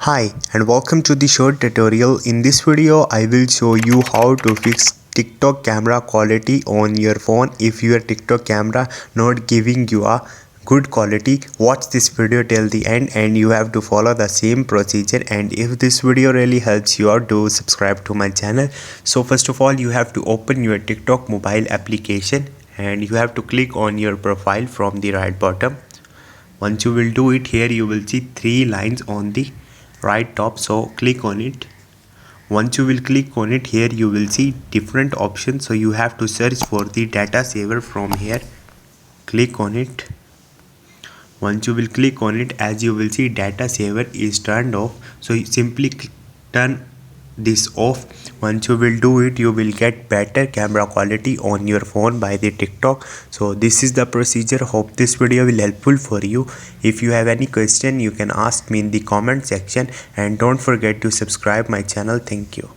Hi and welcome to the short tutorial. In this video I will show you how to fix TikTok camera quality on your phone. If your TikTok camera not giving you a good quality, watch this video till the end and you have to follow the same procedure. And if this video really helps you out, do subscribe to my channel. So first of all, you have to open your TikTok mobile application and you have to click on your profile from the right bottom. Once you will do it, here you will see three lines on the right top, so click on it. Once you will click on it, here you will see different options, so you have to search for the data saver from here. Click on it. Once you will click on it, as you will see, data saver is turned off, so you simply turn this off. Once you will do it, you will get better camera quality on your phone by the TikTok. So this is the procedure. Hope this video will helpful for you. If you have any question, you can ask me in the comment section and don't forget to subscribe my channel. Thank you.